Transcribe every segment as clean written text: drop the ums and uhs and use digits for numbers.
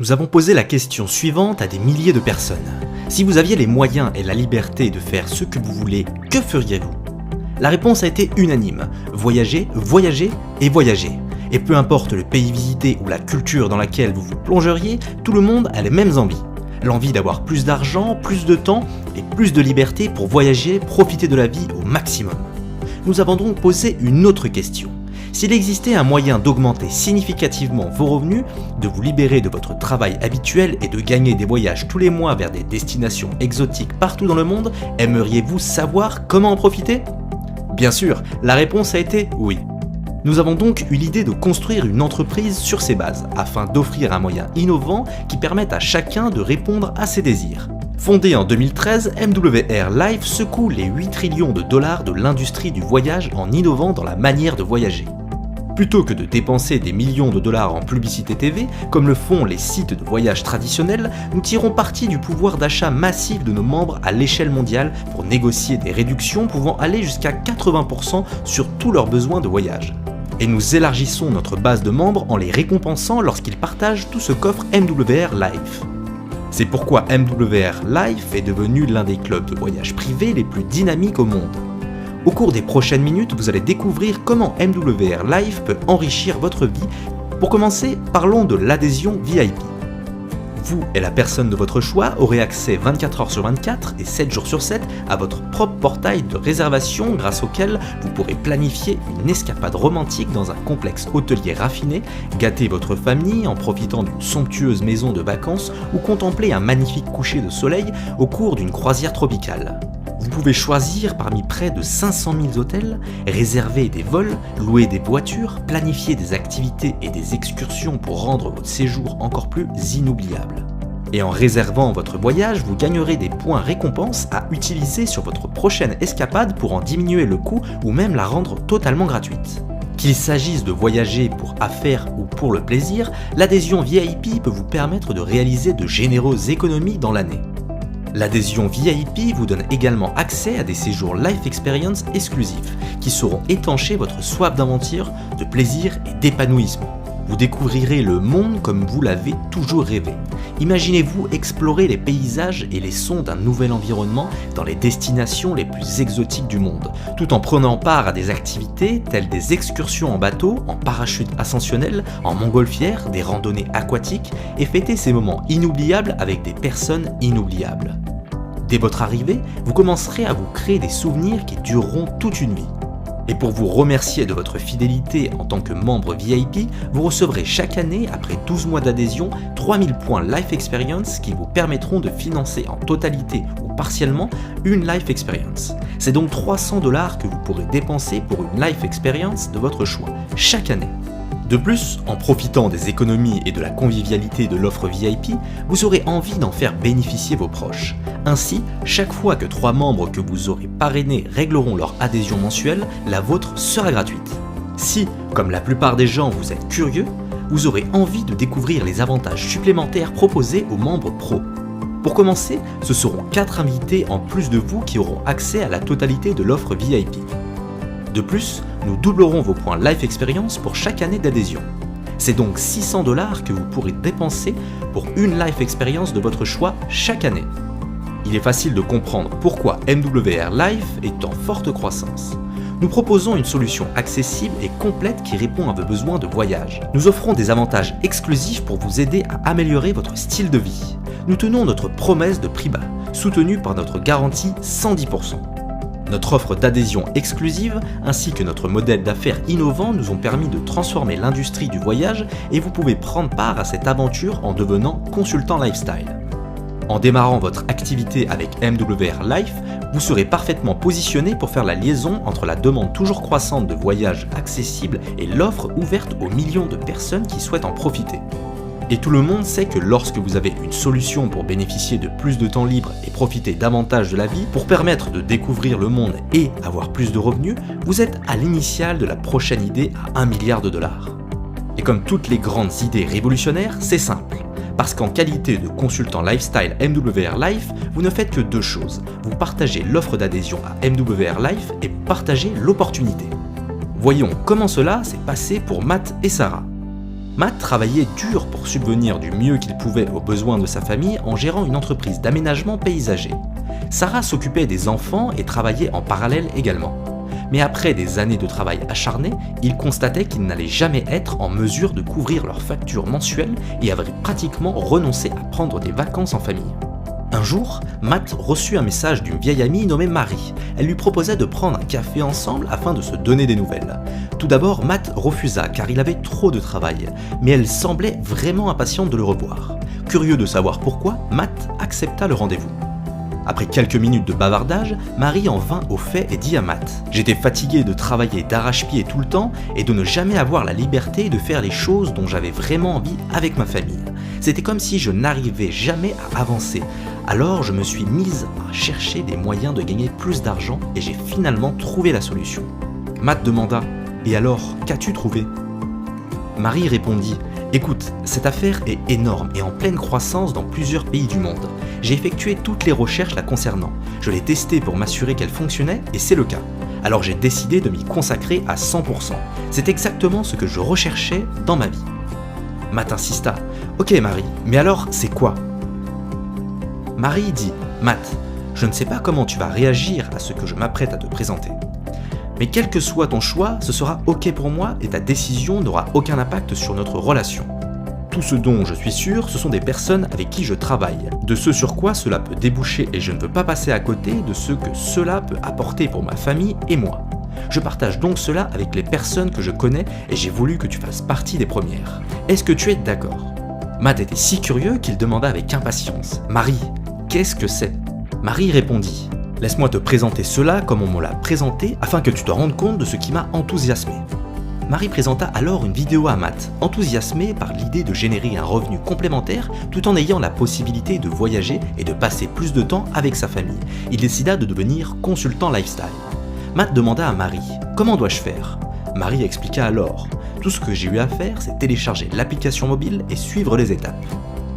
Nous avons posé la question suivante à des milliers de personnes. Si vous aviez les moyens et la liberté de faire ce que vous voulez, que feriez-vous ? La réponse a été unanime. Voyager, voyager et voyager. Et peu importe le pays visité ou la culture dans laquelle vous vous plongeriez, tout le monde a les mêmes envies. L'envie d'avoir plus d'argent, plus de temps et plus de liberté pour voyager, profiter de la vie au maximum. Nous avons donc posé une autre question. S'il existait un moyen d'augmenter significativement vos revenus, de vous libérer de votre travail habituel et de gagner des voyages tous les mois vers des destinations exotiques partout dans le monde, aimeriez-vous savoir comment en profiter ? Bien sûr, la réponse a été oui. Nous avons donc eu l'idée de construire une entreprise sur ces bases, afin d'offrir un moyen innovant qui permette à chacun de répondre à ses désirs. Fondée en 2013, MWR Life secoue les 8 trillions de dollars de l'industrie du voyage en innovant dans la manière de voyager. Plutôt que de dépenser des millions de dollars en publicité TV, comme le font les sites de voyage traditionnels, nous tirons parti du pouvoir d'achat massif de nos membres à l'échelle mondiale pour négocier des réductions pouvant aller jusqu'à 80% sur tous leurs besoins de voyage. Et nous élargissons notre base de membres en les récompensant lorsqu'ils partagent tout ce qu'offre MWR Life. C'est pourquoi MWR Life est devenu l'un des clubs de voyage privés les plus dynamiques au monde. Au cours des prochaines minutes, vous allez découvrir comment MWR Life peut enrichir votre vie. Pour commencer, parlons de l'adhésion VIP. Vous et la personne de votre choix aurez accès 24 heures sur 24 et 7 jours sur 7 à votre propre portail de réservation grâce auquel vous pourrez planifier une escapade romantique dans un complexe hôtelier raffiné, gâter votre famille en profitant d'une somptueuse maison de vacances ou contempler un magnifique coucher de soleil au cours d'une croisière tropicale. Vous pouvez choisir parmi près de 500 000 hôtels, réserver des vols, louer des voitures, planifier des activités et des excursions pour rendre votre séjour encore plus inoubliable. Et en réservant votre voyage, vous gagnerez des points récompenses à utiliser sur votre prochaine escapade pour en diminuer le coût ou même la rendre totalement gratuite. Qu'il s'agisse de voyager pour affaires ou pour le plaisir, l'adhésion VIP peut vous permettre de réaliser de généreuses économies dans l'année. L'adhésion VIP vous donne également accès à des séjours Life Experience exclusifs qui sauront étancher votre soif d'aventure, de plaisir et d'épanouissement. Vous découvrirez le monde comme vous l'avez toujours rêvé. Imaginez-vous explorer les paysages et les sons d'un nouvel environnement dans les destinations les plus exotiques du monde, tout en prenant part à des activités telles des excursions en bateau, en parachute ascensionnel, en montgolfière, des randonnées aquatiques et fêter ces moments inoubliables avec des personnes inoubliables. Dès votre arrivée, vous commencerez à vous créer des souvenirs qui dureront toute une vie. Et pour vous remercier de votre fidélité en tant que membre VIP, vous recevrez chaque année, après 12 mois d'adhésion, 3000 points Life Experience qui vous permettront de financer en totalité ou partiellement une Life Experience. C'est donc 300 $ que vous pourrez dépenser pour une Life Experience de votre choix, chaque année. De plus, en profitant des économies et de la convivialité de l'offre VIP, vous aurez envie d'en faire bénéficier vos proches. Ainsi, chaque fois que 3 membres que vous aurez parrainés régleront leur adhésion mensuelle, la vôtre sera gratuite. Si, comme la plupart des gens, vous êtes curieux, vous aurez envie de découvrir les avantages supplémentaires proposés aux membres pro. Pour commencer, ce seront 4 invités en plus de vous qui auront accès à la totalité de l'offre VIP. De plus, nous doublerons vos points Life Experience pour chaque année d'adhésion. C'est donc 600 $ que vous pourrez dépenser pour une Life Experience de votre choix chaque année. Il est facile de comprendre pourquoi MWR Life est en forte croissance. Nous proposons une solution accessible et complète qui répond à vos besoins de voyage. Nous offrons des avantages exclusifs pour vous aider à améliorer votre style de vie. Nous tenons notre promesse de prix bas, soutenue par notre garantie 110%. Notre offre d'adhésion exclusive ainsi que notre modèle d'affaires innovant nous ont permis de transformer l'industrie du voyage et vous pouvez prendre part à cette aventure en devenant consultant lifestyle. En démarrant votre activité avec MWR Life, vous serez parfaitement positionné pour faire la liaison entre la demande toujours croissante de voyages accessibles et l'offre ouverte aux millions de personnes qui souhaitent en profiter. Et tout le monde sait que lorsque vous avez une solution pour bénéficier de plus de temps libre et profiter davantage de la vie, pour permettre de découvrir le monde et avoir plus de revenus, vous êtes à l'initiale de la prochaine idée à $1 milliard. Et comme toutes les grandes idées révolutionnaires, c'est simple. Parce qu'en qualité de consultant lifestyle MWR Life, vous ne faites que 2 choses. Vous partagez l'offre d'adhésion à MWR Life et vous partagez l'opportunité. Voyons comment cela s'est passé pour Matt et Sarah. Matt travaillait dur pour subvenir du mieux qu'il pouvait aux besoins de sa famille en gérant une entreprise d'aménagement paysager. Sarah s'occupait des enfants et travaillait en parallèle également. Mais après des années de travail acharné, il constatait qu'ils n'allaient jamais être en mesure de couvrir leurs factures mensuelles et avaient pratiquement renoncé à prendre des vacances en famille. Un jour, Matt reçut un message d'une vieille amie nommée Marie. Elle lui proposait de prendre un café ensemble afin de se donner des nouvelles. Tout d'abord, Matt refusa car il avait trop de travail, mais elle semblait vraiment impatiente de le revoir. Curieux de savoir pourquoi, Matt accepta le rendez-vous. Après quelques minutes de bavardage, Marie en vint au fait et dit à Matt « J'étais fatigué de travailler d'arrache-pied tout le temps et de ne jamais avoir la liberté de faire les choses dont j'avais vraiment envie avec ma famille. C'était comme si je n'arrivais jamais à avancer. Alors je me suis mise à chercher des moyens de gagner plus d'argent et j'ai finalement trouvé la solution. » Matt demanda « Et alors, qu'as-tu trouvé ?» Marie répondit « Écoute, cette affaire est énorme et en pleine croissance dans plusieurs pays du monde. J'ai effectué toutes les recherches la concernant. Je l'ai testée pour m'assurer qu'elle fonctionnait et c'est le cas. Alors j'ai décidé de m'y consacrer à 100%. C'est exactement ce que je recherchais dans ma vie. » Matt insista. « Ok Marie, mais alors c'est quoi ?» Marie dit « Matt, je ne sais pas comment tu vas réagir à ce que je m'apprête à te présenter. Mais quel que soit ton choix, ce sera ok pour moi et ta décision n'aura aucun impact sur notre relation. Tout ce dont je suis sûr, ce sont des personnes avec qui je travaille, de ce sur quoi cela peut déboucher et je ne veux pas passer à côté de ce que cela peut apporter pour ma famille et moi. Je partage donc cela avec les personnes que je connais et j'ai voulu que tu fasses partie des premières. Est-ce que tu es d'accord ?» Matt était si curieux qu'il demanda avec impatience « Marie, qu'est-ce que c'est ?» Marie répondit « Laisse-moi te présenter cela comme on me l'a présenté afin que tu te rendes compte de ce qui m'a enthousiasmé. » Marie présenta alors une vidéo à Matt, enthousiasmé par l'idée de générer un revenu complémentaire tout en ayant la possibilité de voyager et de passer plus de temps avec sa famille. Il décida de devenir consultant lifestyle. Matt demanda à Marie « Comment dois-je faire ?» Marie expliqua alors « Tout ce que j'ai eu à faire, c'est télécharger l'application mobile et suivre les étapes. »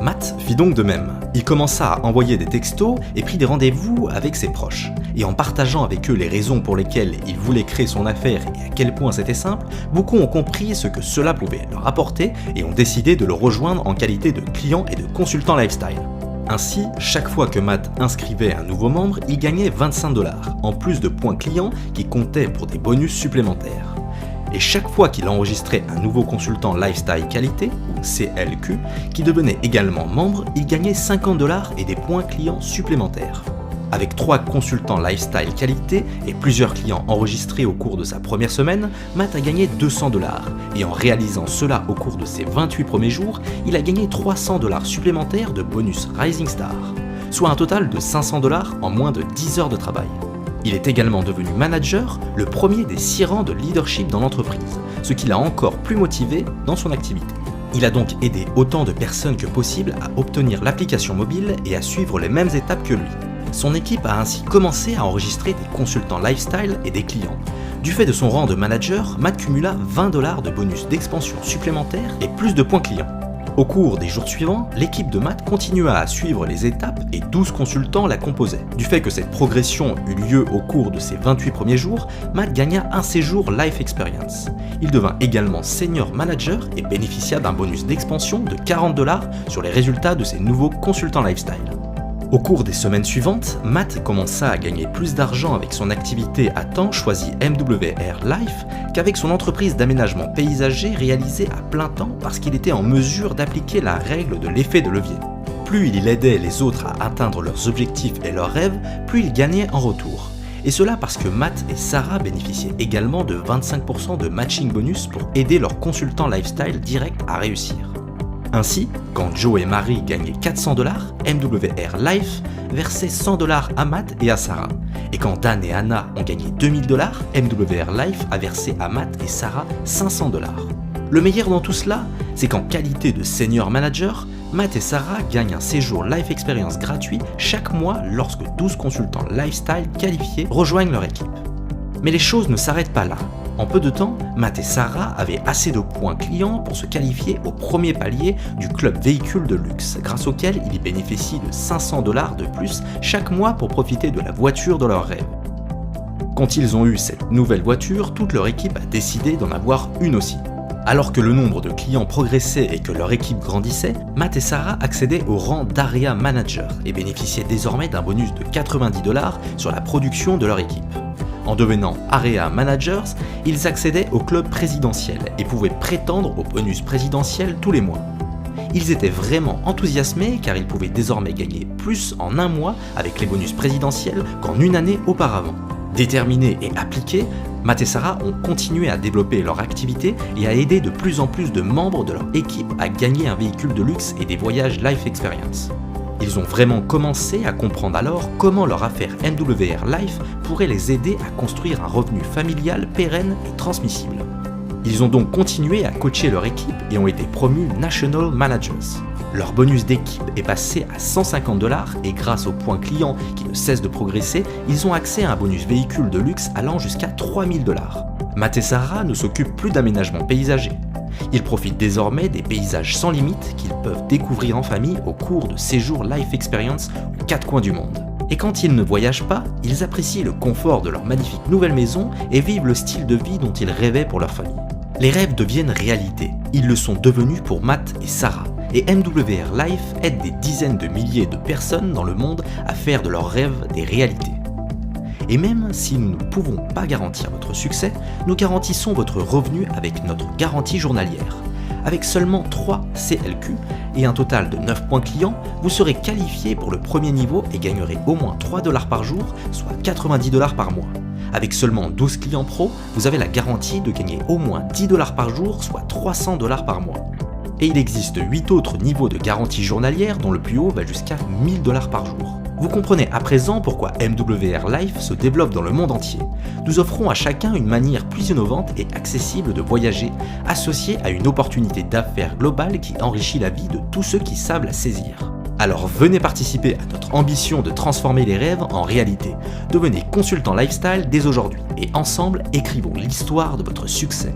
Matt fit donc de même. Il commença à envoyer des textos et prit des rendez-vous avec ses proches. Et en partageant avec eux les raisons pour lesquelles il voulait créer son affaire et à quel point c'était simple, beaucoup ont compris ce que cela pouvait leur apporter et ont décidé de le rejoindre en qualité de client et de consultant lifestyle. Ainsi, chaque fois que Matt inscrivait un nouveau membre, il gagnait 25 $, en plus de points clients qui comptaient pour des bonus supplémentaires. Et chaque fois qu'il enregistrait un nouveau consultant Lifestyle Qualité, ou CLQ, qui devenait également membre, il gagnait 50 $ et des points clients supplémentaires. Avec 3 consultants Lifestyle Qualité et plusieurs clients enregistrés au cours de sa première semaine, Matt a gagné 200 $. Et en réalisant cela au cours de ses 28 premiers jours, il a gagné 300 $ supplémentaires de bonus Rising Star, soit un total de 500 $ en moins de 10 heures de travail. Il est également devenu manager, le premier des 6 rangs de leadership dans l'entreprise, ce qui l'a encore plus motivé dans son activité. Il a donc aidé autant de personnes que possible à obtenir l'application mobile et à suivre les mêmes étapes que lui. Son équipe a ainsi commencé à enregistrer des consultants lifestyle et des clients. Du fait de son rang de manager, Matt cumula 20 $ de bonus d'expansion supplémentaires et plus de points clients. Au cours des jours suivants, l'équipe de Matt continua à suivre les étapes et 12 consultants la composaient. Du fait que cette progression eut lieu au cours de ses 28 premiers jours, Matt gagna un séjour Life Experience. Il devint également senior manager et bénéficia d'un bonus d'expansion de 40 $ sur les résultats de ses nouveaux consultants lifestyle. Au cours des semaines suivantes, Matt commença à gagner plus d'argent avec son activité à temps choisie MWR Life qu'avec son entreprise d'aménagement paysager réalisée à plein temps parce qu'il était en mesure d'appliquer la règle de l'effet de levier. Plus il aidait les autres à atteindre leurs objectifs et leurs rêves, plus il gagnait en retour. Et cela parce que Matt et Sarah bénéficiaient également de 25% de matching bonus pour aider leurs consultants lifestyle direct à réussir. Ainsi, quand Joe et Marie gagnaient 400 $, MWR Life versait 100 $ à Matt et à Sarah. Et quand Dan et Anna ont gagné 2000 $, MWR Life a versé à Matt et Sarah 500 $. Le meilleur dans tout cela, c'est qu'en qualité de senior manager, Matt et Sarah gagnent un séjour Life Experience gratuit chaque mois lorsque 12 consultants lifestyle qualifiés rejoignent leur équipe. Mais les choses ne s'arrêtent pas là. En peu de temps, Matt et Sarah avaient assez de points clients pour se qualifier au premier palier du club véhicule de luxe, grâce auquel ils bénéficient de 500 $ de plus chaque mois pour profiter de la voiture de leur rêve. Quand ils ont eu cette nouvelle voiture, toute leur équipe a décidé d'en avoir une aussi. Alors que le nombre de clients progressait et que leur équipe grandissait, Matt et Sarah accédaient au rang d'Area Manager et bénéficiaient désormais d'un bonus de 90$ sur la production de leur équipe. En devenant Area Managers, ils accédaient au club présidentiel et pouvaient prétendre au bonus présidentiel tous les mois. Ils étaient vraiment enthousiasmés car ils pouvaient désormais gagner plus en un mois avec les bonus présidentiels qu'en une année auparavant. Déterminés et appliqués, Matt et Sarah ont continué à développer leur activité et à aider de plus en plus de membres de leur équipe à gagner un véhicule de luxe et des voyages Life Experience. Ils ont vraiment commencé à comprendre alors comment leur affaire MWR Life pourrait les aider à construire un revenu familial pérenne et transmissible. Ils ont donc continué à coacher leur équipe et ont été promus National Managers. Leur bonus d'équipe est passé à 150$ et grâce aux points clients qui ne cessent de progresser, ils ont accès à un bonus véhicule de luxe allant jusqu'à 3000$. Matt et Sarah ne s'occupent plus d'aménagement paysager. Ils profitent désormais des paysages sans limite qu'ils peuvent découvrir en famille au cours de séjours Life Experience aux quatre coins du monde. Et quand ils ne voyagent pas, ils apprécient le confort de leur magnifique nouvelle maison et vivent le style de vie dont ils rêvaient pour leur famille. Les rêves deviennent réalité. Ils le sont devenus pour Matt et Sarah. Et MWR Life aide des dizaines de milliers de personnes dans le monde à faire de leurs rêves des réalités. Et même si nous ne pouvons pas garantir votre succès, nous garantissons votre revenu avec notre garantie journalière. Avec seulement 3 CLQ et un total de 9 points clients, vous serez qualifié pour le premier niveau et gagnerez au moins 3$ par jour, soit 90$ par mois. Avec seulement 12 clients pro, vous avez la garantie de gagner au moins 10$ par jour, soit 300$ par mois. Et il existe 8 autres niveaux de garantie journalière dont le plus haut va jusqu'à 1000$ par jour. Vous comprenez à présent pourquoi MWR Life se développe dans le monde entier. Nous offrons à chacun une manière plus innovante et accessible de voyager, associée à une opportunité d'affaires globale qui enrichit la vie de tous ceux qui savent la saisir. Alors venez participer à notre ambition de transformer les rêves en réalité. Devenez consultant lifestyle dès aujourd'hui et ensemble écrivons l'histoire de votre succès.